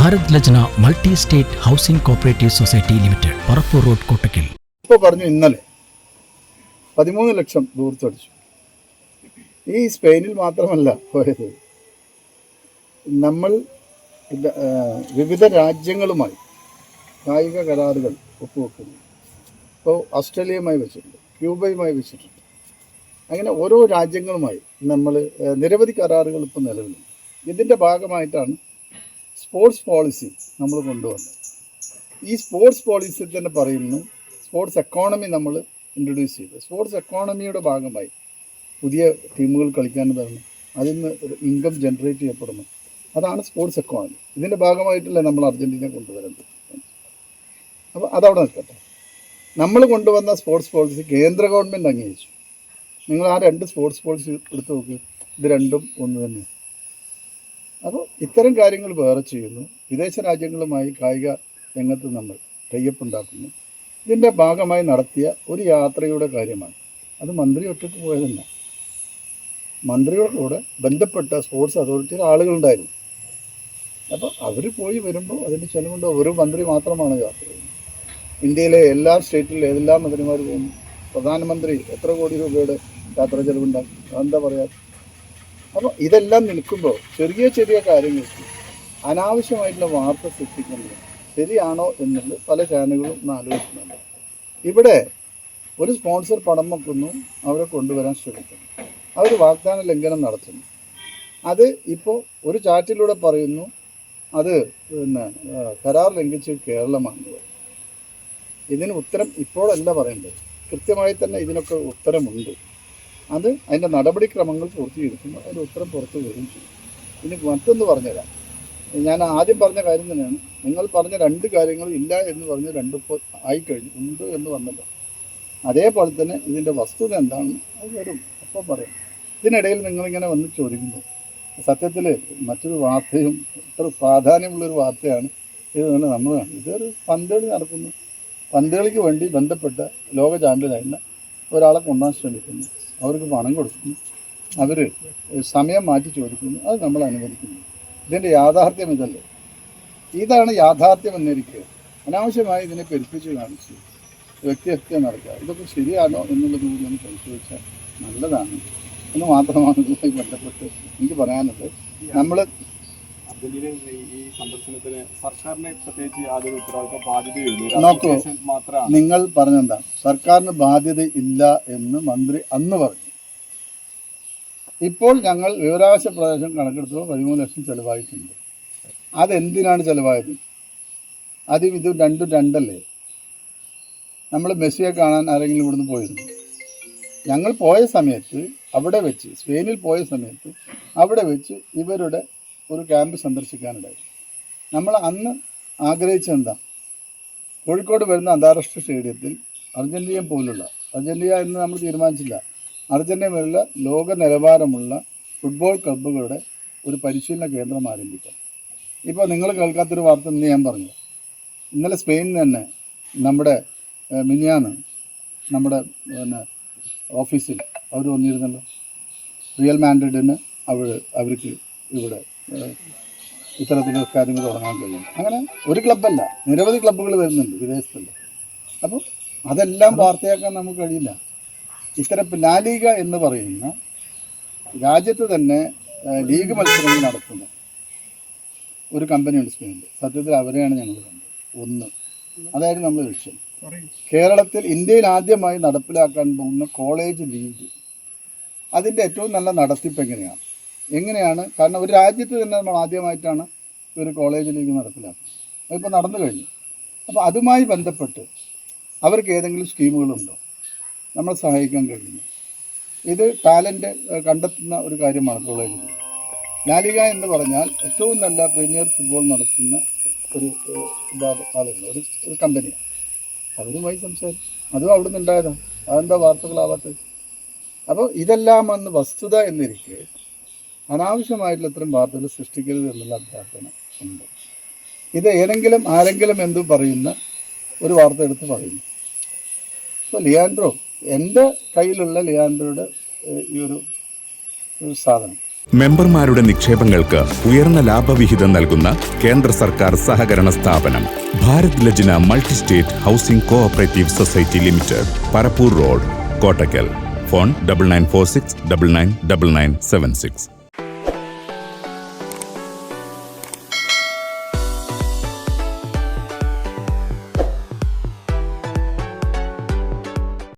Bharat Lajna multi state housing cooperative society limited, Parappur road, Kottakkal. ഇപ്പോൾ പറഞ്ഞു ഇന്നലെ 13 ലക്ഷം ദൂർത്തടിച്ചു. ഈ സ്പെയിനിൽ മാത്രമല്ല പോയത്, നമ്മൾ വിവിധ രാജ്യങ്ങളുമായി കായിക കരാറുകൾ ഒപ്പുവെക്കുന്നു. ഇപ്പോൾ ഓസ്ട്രേലിയയുമായി വെച്ചിട്ടുണ്ട്, ക്യൂബയുമായി വെച്ചിട്ടുണ്ട്. അങ്ങനെ ഓരോ രാജ്യങ്ങളുമായി നമ്മൾ നിരവധി കരാറുകൾ ഇപ്പോൾ നിലവിലുണ്ട്. ഇതിൻ്റെ ഭാഗമായിട്ടാണ് സ്പോർട്സ് പോളിസി നമ്മൾ കൊണ്ടുവന്നത്. ഈ സ്പോർട്സ് പോളിസി തന്നെ പറയുന്നു സ്പോർട്സ് എക്കോണമി നമ്മൾ ഇൻട്രൊഡ്യൂസ് ചെയ്തു. സ്പോർട്സ് എക്കോണമിയുടെ ഭാഗമായി പുതിയ ടീമുകൾ കളിക്കാൻ തരണം, അതിൽ നിന്ന് ഇൻകം ജനറേറ്റ് ചെയ്യപ്പെടുന്നു. അതാണ് സ്പോർട്സ് എക്കോണമി. ഇതിൻ്റെ ഭാഗമായിട്ടല്ലേ നമ്മൾ അർജൻറ്റീന കൊണ്ടുവരുന്നത്. അപ്പോൾ അതവിടെ നിൽക്കട്ടെ. നമ്മൾ കൊണ്ടുവന്ന സ്പോർട്സ് പോളിസി കേന്ദ്ര ഗവൺമെൻറ് അംഗീകരിച്ചു. നിങ്ങൾ ആ 2 സ്പോർട്സ് പോളിസി എടുത്ത് നോക്ക്, ഇത് രണ്ടും ഒന്ന് തന്നെ. അപ്പോൾ ഇത്തരം കാര്യങ്ങൾ വേറെ ചെയ്യുന്നു. വിദേശ രാജ്യങ്ങളുമായി കായിക രംഗത്ത് നമ്മൾ ടൈപ്പ് ഉണ്ടാക്കുന്നു. ഇതിൻ്റെ ഭാഗമായി നടത്തിയ ഒരു യാത്രയുടെ കാര്യമാണ്. അത് മന്ത്രി ഒറ്റയ്ക്ക് പോയതല്ല, മന്ത്രിയുടെ കൂടെ ബന്ധപ്പെട്ട സ്പോർട്സ് അതോറിറ്റിയുടെ ആളുകളുണ്ടായിരുന്നു. അപ്പോൾ അവർ പോയി വരുമ്പോൾ അതിൻ്റെ ചെലവുണ്ട്. ഒരു മന്ത്രി മാത്രമാണ് യാത്ര ചെയ്യുന്നത്. ഇന്ത്യയിലെ എല്ലാ സ്റ്റേറ്റിലും ഏതെല്ലാം മന്ത്രിമാർ പോകുന്നു. പ്രധാനമന്ത്രി എത്ര കോടി രൂപയുടെ യാത്രാ ചെലവുണ്ടാകും, എന്താ പറയുക. അപ്പോൾ ഇതെല്ലാം നിൽക്കുമ്പോൾ ചെറിയ ചെറിയ കാര്യങ്ങൾക്ക് അനാവശ്യമായിട്ടുള്ള വാർത്ത സൃഷ്ടിക്കുന്നത് ശരിയാണോ എന്നുള്ളത് പല ചാനലുകളും ഒന്ന് ആലോചിക്കുന്നുണ്ട്. ഇവിടെ ഒരു സ്പോൺസർ പണം വെക്കുന്നു, അവരെ കൊണ്ടുവരാൻ ശ്രമിക്കുന്നു, അവർ വാഗ്ദാന ലംഘനം നടത്തുന്നു. അത് ഇപ്പോൾ ഒരു ചാറ്റിലൂടെ പറയുന്നു അത് കരാർ ലംഘിച്ച് കേരളമാണ്. ഇതിന് ഉത്തരം ഇപ്പോഴല്ല പറയേണ്ടത്, കൃത്യമായി തന്നെ ഇതിനൊക്കെ ഉത്തരമുണ്ട്. അത് അതിൻ്റെ നടപടിക്രമങ്ങൾ പൂർത്തീകരിക്കുമ്പോൾ അതിൻ്റെ ഉത്തരം പുറത്തു വരും ചെയ്യും. ഇനി മറ്റൊന്ന് പറഞ്ഞുതരാം. ഞാൻ ആദ്യം പറഞ്ഞ കാര്യം തന്നെയാണ്. നിങ്ങൾ പറഞ്ഞ 2 കാര്യങ്ങൾ ഇല്ല എന്ന് പറഞ്ഞ് 2 ഇപ്പോൾ ആയിക്കഴിഞ്ഞു, ഉണ്ട് എന്ന് വന്നല്ലോ. അതേപോലെ തന്നെ ഇതിൻ്റെ വസ്തുത എന്താണെന്ന് അത് വരും, അപ്പോൾ പറയാം. ഇതിനിടയിൽ നിങ്ങളിങ്ങനെ വന്ന് ചോദിക്കുന്നു. സത്യത്തിൽ മറ്റൊരു വാർത്തയും ഇത്ര പ്രാധാന്യമുള്ളൊരു വാർത്തയാണ് ഇത് തന്നെ. നമ്മൾ ഇതൊരു പന്തളി നടക്കുന്നു. പന്തളിക്ക് വേണ്ടി ബന്ധപ്പെട്ട ലോക ചാമ്പ്യനായിരുന്ന ഒരാളെ കൊണ്ടുപോകാൻ ശ്രമിക്കുന്നു, അവർക്ക് പണം കൊടുക്കുന്നു, അവർ സമയം മാറ്റി ചോദിക്കുന്നു, അത് നമ്മൾ അനുവദിക്കുന്നു. ഇതിൻ്റെ യാഥാർത്ഥ്യം ഇതല്ലേ? ഇതാണ് യാഥാർത്ഥ്യം എന്നിരിക്കുക. അനാവശ്യമായി ഇതിനെ പെരുപ്പിച്ച് കാണിച്ച് വ്യക്തിഹത്യ നടക്കുക, ഇതൊക്കെ ശരിയാണോ എന്നുള്ളത് കൂടി ഒന്ന് പരിശോധിച്ചാൽ നല്ലതാണ് എന്ന് മാത്രമാണ് ഇതുമായി ബന്ധപ്പെട്ട് എനിക്ക് പറയാനുള്ളത്. നമ്മൾ ഈ സന്ദർശനത്തിന് സർക്കാരിനെ പ്രത്യേകിച്ച് യാതൊരു ഉത്തരവാദിത്ത ബാധ്യതയില്ല. നോക്കൂ, നിങ്ങൾ പറഞ്ഞെന്താ സർക്കാരിന് ബാധ്യത ഇല്ല എന്ന് മന്ത്രി അന്ന് പറഞ്ഞു. ഇപ്പോൾ ഞങ്ങൾ വിവരാവകാശ പ്രദേശം കണക്കെടുത്തപ്പോൾ 13 ലക്ഷം ചിലവായിട്ടുണ്ട്. അതെന്തിനാണ് ചിലവായത്? ഇത് രണ്ടും രണ്ടല്ലേ? നമ്മൾ മെസ്സിയെ കാണാൻ ആരെങ്കിലും ഇവിടുന്ന് പോയിരുന്നു? ഞങ്ങൾ പോയ സമയത്ത് അവിടെ വെച്ച്, സ്പെയിനിൽ പോയ സമയത്ത് അവിടെ വെച്ച് ഇവരുടെ ഒരു ക്യാമ്പ് സന്ദർശിക്കാനുണ്ടായി. നമ്മൾ അന്ന് ആഗ്രഹിച്ചെന്താ, കോഴിക്കോട് വരുന്ന അന്താരാഷ്ട്ര സ്റ്റേഡിയത്തിൽ അർജൻറ്റീന പോലുള്ള, അർജൻറ്റീന എന്ന് നമ്മൾ തീരുമാനിച്ചില്ല, അർജൻറ്റീന പോലുള്ള ലോക നിലവാരമുള്ള ഫുട്ബോൾ ക്ലബ്ബുകളുടെ ഒരു പരിശീലന കേന്ദ്രം ആരംഭിക്കാം. ഇപ്പോൾ നിങ്ങൾ കേൾക്കാത്തൊരു വാർത്ത ഇന്ന് ഞാൻ പറഞ്ഞു. ഇന്നലെ സ്പെയിനിൽ തന്നെ നമ്മുടെ മിനിയാന്ന് നമ്മുടെ ഓഫീസിൽ അവർ വന്നിരുന്നല്ലോ. റിയൽ മാഡ്രിഡിന് അവർക്ക് ഇവിടെ ഇത്തരത്തിലുള്ള കാര്യങ്ങൾ തുടങ്ങാൻ കഴിയും. അങ്ങനെ ഒരു ക്ലബ്ബല്ല, നിരവധി ക്ലബ്ബുകൾ വരുന്നുണ്ട് വിദേശത്തുള്ള. അപ്പോൾ അതെല്ലാം വാർത്തയാക്കാൻ നമുക്ക് കഴിയില്ല. ഇത്തരം ലാലിഗ എന്ന് പറയുന്ന രാജ്യത്ത് തന്നെ ലീഗ് മത്സരങ്ങൾ നടത്തുന്ന ഒരു കമ്പനിയുണ്ട് സ്പെയിനിൽ. സത്യത്തിൽ അവരെയാണ് ഞങ്ങൾ കണ്ടത്. ഒന്ന് അതായിരുന്നു നമ്മുടെ ലക്ഷ്യം. കേരളത്തിൽ, ഇന്ത്യയിൽ ആദ്യമായി നടപ്പിലാക്കാൻ പോകുന്ന കോളേജ് ലീഗ്, അതിൻ്റെ ഏറ്റവും നല്ല നടത്തിപ്പ് എങ്ങനെയാണ്? കാരണം ഒരു രാജ്യത്ത് തന്നെ നമ്മൾ ആദ്യമായിട്ടാണ് ഒരു കോളേജ് ലീഗ് നടപ്പിലാക്കുന്നത്. അതിപ്പോൾ നടന്നു കഴിഞ്ഞു. അപ്പോൾ അതുമായി ബന്ധപ്പെട്ട് അവർക്ക് ഏതെങ്കിലും സ്കീമുകളുണ്ടോ? നമ്മളെ സഹായിക്കാൻ കഴിയുന്നു. ഇത് ടാലൻറ്റ് കണ്ടെത്തുന്ന ഒരു കാര്യമാണ് കോളേജ് ലീഗ്. ലാലിഗ എന്ന് പറഞ്ഞാൽ ഏറ്റവും നല്ല പ്രീമിയർ ഫുട്ബോൾ നടത്തുന്ന ഒരു ആളുകൾ, ഒരു കമ്പനിയാണ്. അവരുമായി സംസാരിക്കും. അതും അവിടെ നിന്ന് ഉണ്ടായതാണ്. അതെന്താ വാർത്തകളാവാത്തത്? അപ്പോൾ ഇതെല്ലാം അന്ന് വസ്തുത എന്നിരിക്കെ അനാവശ്യമായിട്ടുള്ള ഇത്തരം വാർത്തകൾ സൃഷ്ടിക്കരുത് എന്നുള്ള അഭ്യർത്ഥന ഉണ്ട്. ഇത് ആരെങ്കിലും എന്തു പറയുന്ന ഒരു വാർത്ത എടുത്ത് പറയുന്നു. ഇപ്പോൾ ലിയാൻഡ്രോ, എൻ്റെ കയ്യിലുള്ള ലിയാൻഡ്രോയുടെ ഈ ഒരു സാധനം മെമ്പർമാരുടെ നിക്ഷേപങ്ങൾക്ക് ഉയർന്ന ലാഭവിഹിതം നൽകുന്ന കേന്ദ്ര സർക്കാർ സഹകരണ സ്ഥാപനം Bharat Lajna multi state housing cooperative society limited, Parappur road, Kottakkal. Phone 9946 999976.